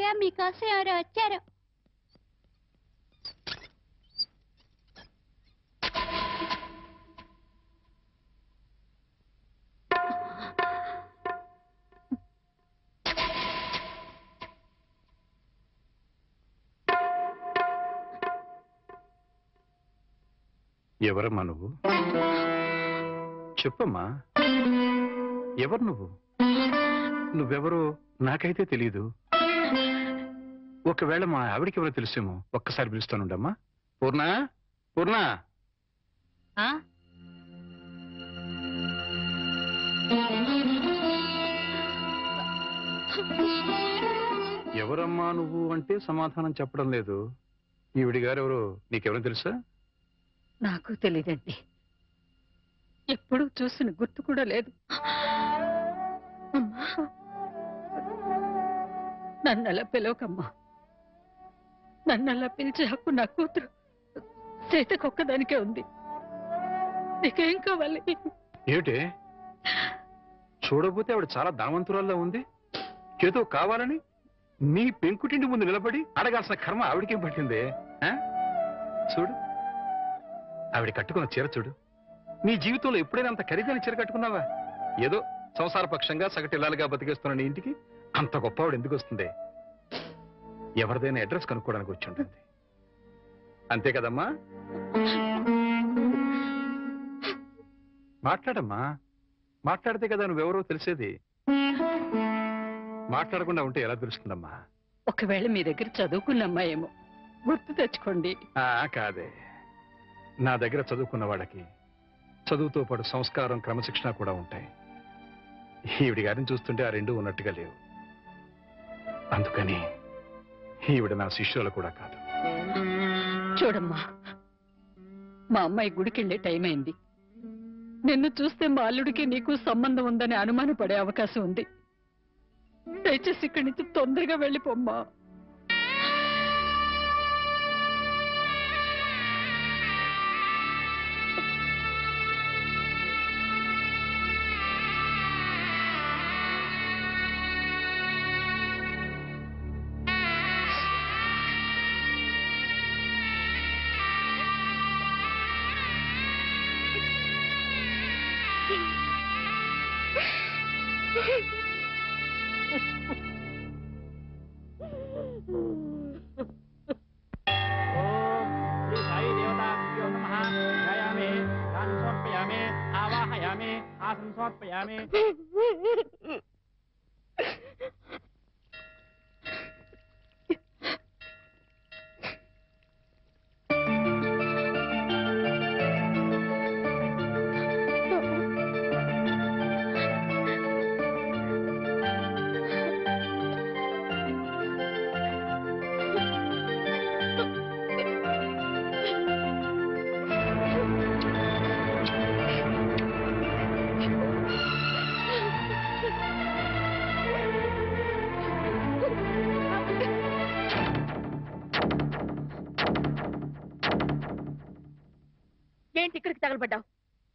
అత్తయ్య మీకోసం ఎవరో వచ్చారు. ఎవరమ్మా నువ్వు? చెప్పమ్మా, ఎవరు నువ్వు? నువ్వెవరో నాకైతే తెలీదు. ఒకవేళ మా ఆవిడికి ఎవరో తెలుసేమో. ఒక్కసారి పిలుస్తానుండమ్మా. పూర్ణ, పూర్ణ. ఎవరమ్మా నువ్వు అంటే సమాధానం చెప్పడం లేదు. ఈవిడి గారు ఎవరో నీకెవరో తెలుసా? నాకు తెలీదండి. ఎప్పుడు చూసిన గుర్తు కూడా లేదు. నన్నలా పిలవకమ్మా. నన్నలా పిలిచే హక్కు నా కూతురు సీతకొక్కదానికే ఉంది. నీకేం కావాలి? ఏమిటే చూడబోతే ఆవిడ చాలా ధనవంతురాల్లో ఉంది. ఏదో కావాలని నీ పెంకుటింటి ముందు నిలబడి అడగాల్సిన కర్మ ఆవిడకేం పట్టిందే? చూడు, ఆవిడ కట్టుకున్న చీర చూడు. నీ జీవితంలో ఎప్పుడైనా అంత ఖరీదైన చీర కట్టుకున్నావా? ఏదో సంసారపక్షంగా సగటిల్లాలుగా బతికేస్తున్న నీ ఇంటికి అంత గొప్ప ఆవిడ ఎందుకు వస్తుంది? ఎవరిదైనా అడ్రస్ కనుక్కోవడానికి వచ్చి ఉంటుంది. అంతే కదమ్మా? మాట్లాడమ్మా. మాట్లాడితే కదా నువ్వెవరో తెలిసేది. మాట్లాడకుండా ఉంటే ఎలా తెలుస్తుందమ్మా? ఒకవేళ మీ దగ్గర చదువుకున్నమ్మా ఏమో, గుర్తు తెచ్చుకోండి. కాదే, నా దగ్గర చదువుకున్న వాళ్ళకి చదువుతో పాటు సంస్కారం, క్రమశిక్షణ కూడా ఉంటాయి. ఈవిడి గారిని చూస్తుంటే ఆ రెండు ఉన్నట్టుగా లేవు. అందుకని ఈవిడ నా శిష్యులు కూడా కాదు. చూడమ్మా, మా అమ్మాయి గుడికెళ్లే టైం అయింది. నిన్ను చూస్తే మా అల్లుడికి నీకు సంబంధం ఉందని అనుమానపడే అవకాశం ఉంది. దయచేసి ఇక్కడి నుంచి తొందరగా వెళ్ళిపోమ్మా. ఏంటి ఇక్కడికి తగలబడ్డావు?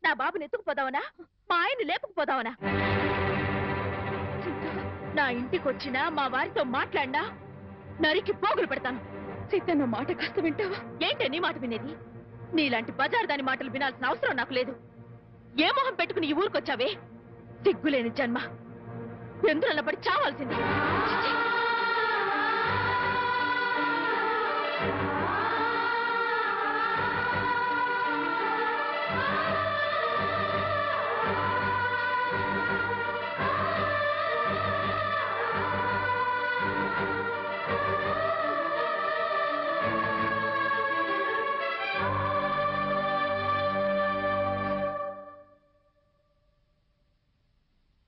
నా బాబుని ఎత్తుకుపోదావనా? మా ఆయన్ని లేపుకుపోదావనా? నా ఇంటికి వచ్చినా మా వారితో మాట్లాడినా నరికి పోగులు పెడతాను. సీత, నా మాట కాస్త వింటావా? ఏంటే నీ మాట వినేది? నీలాంటి బజారు దాని మాటలు వినాల్సిన అవసరం నాకు లేదు. ఏ మొహం పెట్టుకుని ఈ ఊరికొచ్చావే? సిగ్గులేని జన్మ. ఎందులో పడి చావాల్సింది.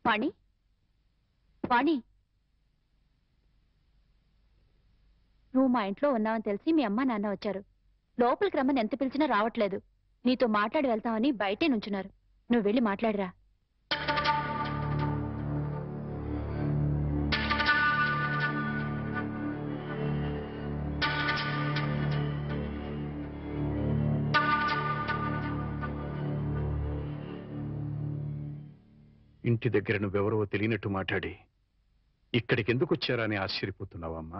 వాణి, వాణి, నువ్వు మా ఇంట్లో ఉన్నావని తెలిసి మీ అమ్మ నాన్న వచ్చారు. లోపలికి రమ్మని ఎంత పిలిచినా రావట్లేదు. నీతో మాట్లాడి వెళ్తామని బయటే నుంచున్నారు. నువ్వు వెళ్ళి మాట్లాడిరా. ఇంటి దగ్గర నువ్వెవరో తెలియనట్టు మాట్లాడి ఇక్కడికి ఎందుకు వచ్చారని ఆశ్చర్యపోతున్నావమ్మా?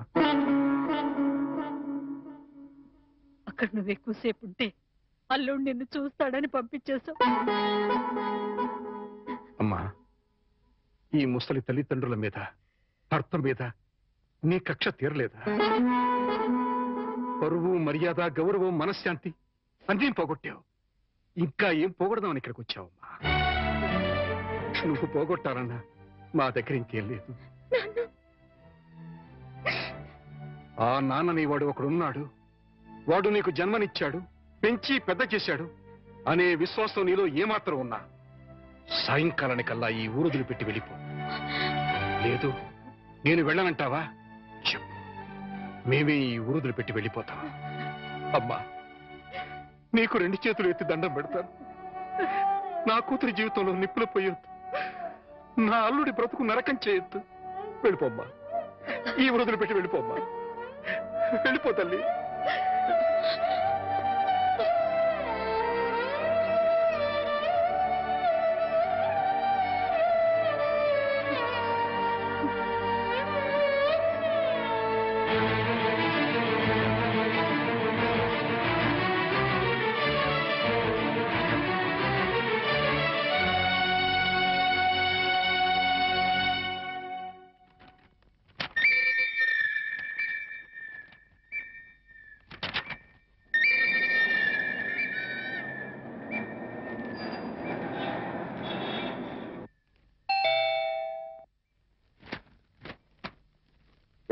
అక్కడ నువ్వు ఎక్కువసేపు ఉంటే అల్లుడు నిన్ను చూస్తాడని పంపించేశావు. అమ్మా, ఈ ముసలి తల్లిదండ్రుల మీద, భర్త మీద నీ కక్ష తీరలేదా? పరువు, మర్యాద, గౌరవం, మనశ్శాంతి అన్నీ పోగొట్టావు. ఇంకా ఏం పోగొడదామని ఇక్కడికి వచ్చావమ్మా? నువ్వు పోగొట్టాలన్నా మా దగ్గర ఇంకేం లేదు. ఆ నాన్నని వాడు ఒకడున్నాడు. వాడు నీకు జన్మనిచ్చాడు, పెంచి పెద్ద చేశాడు అనే విశ్వాసం నీలో ఏమాత్రం ఉన్నా సాయంకాలానికల్లా ఈ ఊరు వదిలిపెట్టి వెళ్ళిపో. లేదు, నేను వెళ్ళనంటావా? చెప్పు, మేమే ఈ ఊరు వదిలిపెట్టి వెళ్ళిపోతాం. అమ్మా, నీకు 2 చేతులు ఎత్తి దండం పెడతాను. నా కూతురి జీవితంలో నిప్పులు పోయొద్దు, నా అల్లుడి బ్రతుకు నరకం చేయొద్దు. వెళ్ళిపోమ్మా, ఈ ఊరు వదిలిపెట్టి వెళ్ళిపోమ్మా. వెళ్ళిపో తల్లి.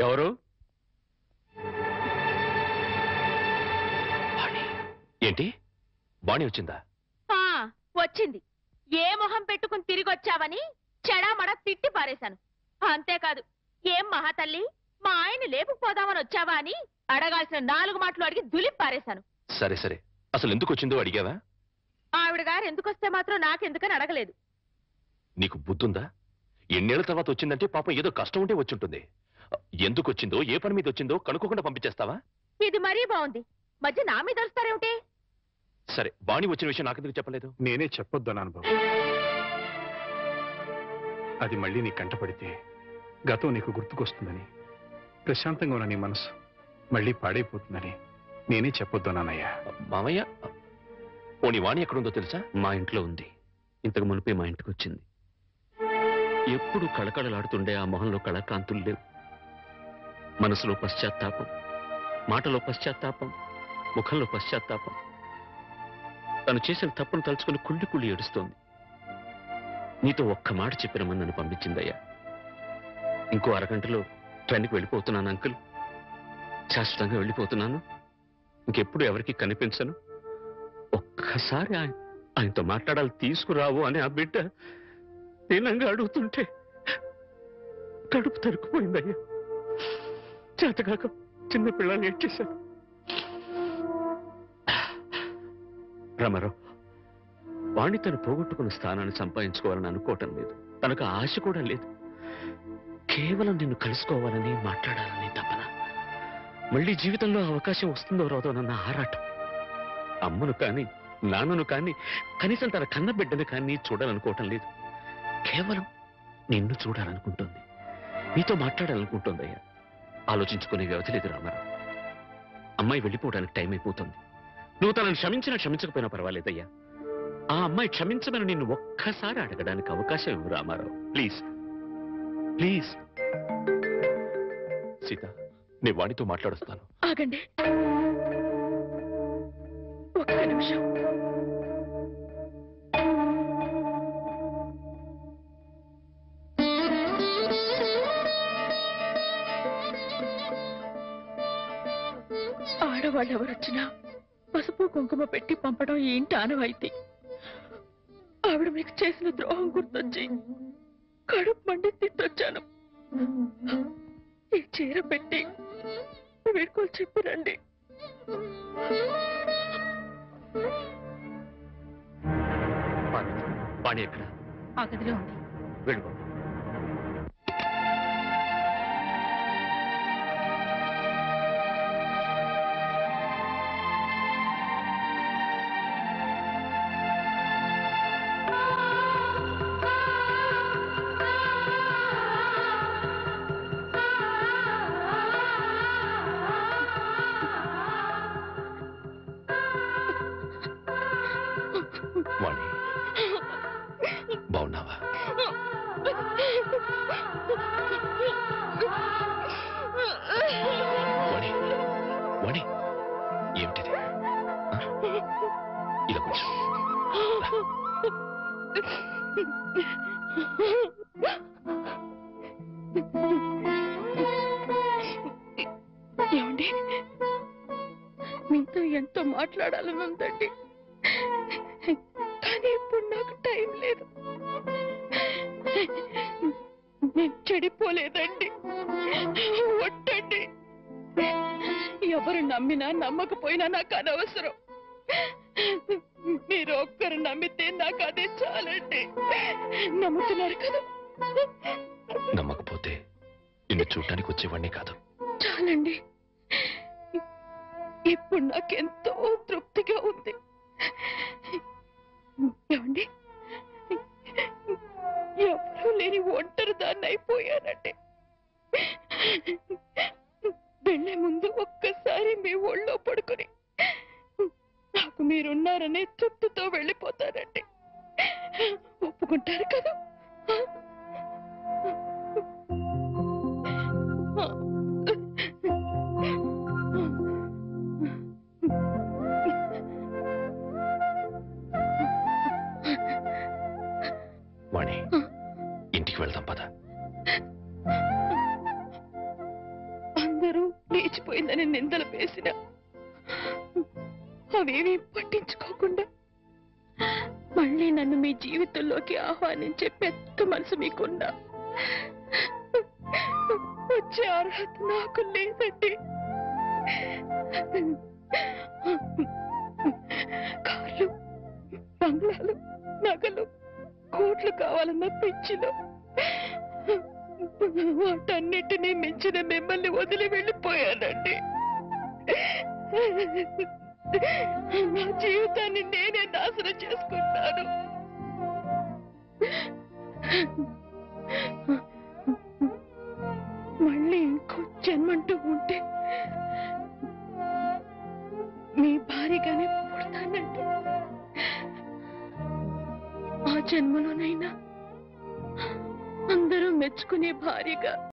ఎవరు? ఏంటి, బాణి వచ్చిందా? వచ్చింది. ఏ మొహం పెట్టుకుని తిరిగి వచ్చావని చెడామడ తిట్టి పారేశాను. అంతేకాదు, ఏం మహాతల్లి, మా ఆయన లేపుకుపోదామని వచ్చావా అని అడగాల్సిన 4 మాటలు అడిగి దులిపి పారేశాను. సరే సరే, అసలు ఎందుకు వచ్చిందో అడిగావా? ఆవిడ గారు ఎందుకొస్తే మాత్రం నాకెందుకని అడగలేదు. నీకు బుద్ధుందా? ఎన్నేళ్ల తర్వాత వచ్చిందంటే పాపం ఏదో కష్టం ఉంటే వచ్చుంటుంది. ఎందుకు వచ్చిందో, ఏ పని మీద వచ్చిందో కనుక్కోకుండా పంపించేస్తావా? ఇది మరీ బాగుంది. మధ్య నా మీద అరుస్తారేమిటి? సరే, బాణి వచ్చిన విషయం నాకెందుకు చెప్పలేదు? నేనే చెప్పొద్దన్నాను బాబు. అది మళ్ళీ నీ కంటపడితే గతం నీకు గుర్తుకొస్తుందని, ప్రశాంతంగా ఉన్న నీ మనసు మళ్ళీ పాడైపోతుందని నేనే చెప్పొద్దన్నానయ్యా. మామయ్య, పోనీ వాణి ఎక్కడుందో తెలుసా? మా ఇంట్లో ఉంది. ఇంతకు మునిపే మా ఇంటికి వచ్చింది. ఎప్పుడు కళకళలాడుతుండే ఆ మొహంలో కళాకాంతులు లేవు. మనసులో పశ్చాత్తాపం, మాటలో పశ్చాత్తాపం, ముఖంలో పశ్చాత్తాపం. తను చేసిన తప్పును తలుచుకుని కుళ్ళి కుళ్ళి ఏడుస్తోంది. నీతో ఒక్క మాట చెప్పినమని నన్ను పంపించిందయ్యా. ఇంకో అరగంటలో ట్రైన్కి వెళ్ళిపోతున్నాను అంకుల్. శాశ్వతంగా వెళ్ళిపోతున్నాను. ఇంకెప్పుడు ఎవరికి కనిపించను. ఒక్కసారి ఆయనతో మాట్లాడాలి, తీసుకురావు అని ఆ బిడ్డ దీనంగా అడుగుతుంటే కడుపు తరుక్కుపోయిందయ్యా. చేతకాక చిన్న పిల్లలు ఏడ్చేశాను. రామారావు, వాణ్ణి తను పోగొట్టుకున్న స్థానాన్ని సంపాదించుకోవాలని అనుకోవటం లేదు. తనకు ఆశ కూడా లేదు. కేవలం నిన్ను కలుసుకోవాలని, మాట్లాడాలని తపన. మళ్ళీ జీవితంలో అవకాశం వస్తుందో రాదోనన్న ఆరాటం. అమ్మను కానీ, నాన్నను కానీ, కనీసం తన కన్న బిడ్డను కానీ చూడాలనుకోవటం లేదు. కేవలం నిన్ను చూడాలనుకుంటుంది, నీతో మాట్లాడాలనుకుంటుందయ్యా. ఆలోచించుకునే వ్యవధి లేదు రామారావు. అమ్మాయి వెళ్ళిపోవడానికి టైం అయిపోతుంది. నువ్వు తనను క్షమించినా క్షమించకపోయినా పర్వాలేదయ్యా. ఆ అమ్మాయి క్షమించమని నిన్ను ఒక్కసారి అడగడానికి అవకాశం ఇవ్వు రామారావు. Please please. సీత, నేను వాణితో మాట్లాడుస్తాను. ఆగండి ఒక్క నిమిషం. ఆడవాళ్ళు ఎవరొచ్చినా పసుపు కుంకుమ పెట్టి పంపడం ఈ ఇంటి ఆనవాయితీ. ఆవిడ మీకు చేసిన ద్రోహం గుర్తొచ్చి కడుపు మండి తిట్టొచ్చాను. ఈ చీర పెట్టి వేడుకోలు చెప్పి రండి. వాణి ఎక్కడ? ఆ గదిలో ఉంది. వెళ్ళిపో. వాణి బాగున్నావా? వాణి వాణి ఏమిటిది? ఆ? ఇలా కూర్చో. రా. ఏమండి, మీతో ఎంతో మాట్లాడాలని ఉందండి, కానీ ఇప్పుడు నాకు టైం లేదు. నేను చెడిపోలేదండి, ఒట్టండి. ఎవరు నమ్మినా నమ్మకపోయినా నాకు అనవసరం. మీరు ఒక్కరు నమ్మితే నాకు అదే చాలండి. నమ్ముతున్నారు కదా? నమ్మకపోతే నిన్ను చూడటానికి వచ్చేవాడిని కాదు. చాలండి, ఇప్పుడు నాకెంతో తృప్తిగా ఉంది. ఏమండి, ఎవరూ లేని ఒంటరి దాన్ని అయిపోయానండి. వెళ్ళే ముందు ఒక్కసారి మీ ఒళ్ళో పడుకుని నాకు మీరున్నారనే తృప్తితో వెళ్ళిపోతానండి. ఒప్పుకుంటారు కదా? వాణి ఇంటికి వెళ్దాం పద. అందరూ లేచిపోయిందని నిందలు వేసిన అవేమీ పట్టించుకోకుండా మళ్ళీ నన్ను మీ జీవితంలోకి ఆహ్వానించే పెద్ద మనసు మీకున్నా వచ్చే అర్హత నాకు లేదండి. కార్లు, బంగ్లాలు, నగలు, కోట్లు కావాలన్న పిచ్చిలో వాటన్నిటినీ మించిన మిమ్మల్ని వదిలి వెళ్ళిపోయానండి. నా జీవితాన్ని నేనే నాశనం చేసుకుంటాను. మళ్ళీ ఇంకో జన్మంటూ ఉంటే మీ భారీగానే పుడతానండి. ఆ జన్మలోనైనా అందరూ మెచ్చుకునే భార్యగా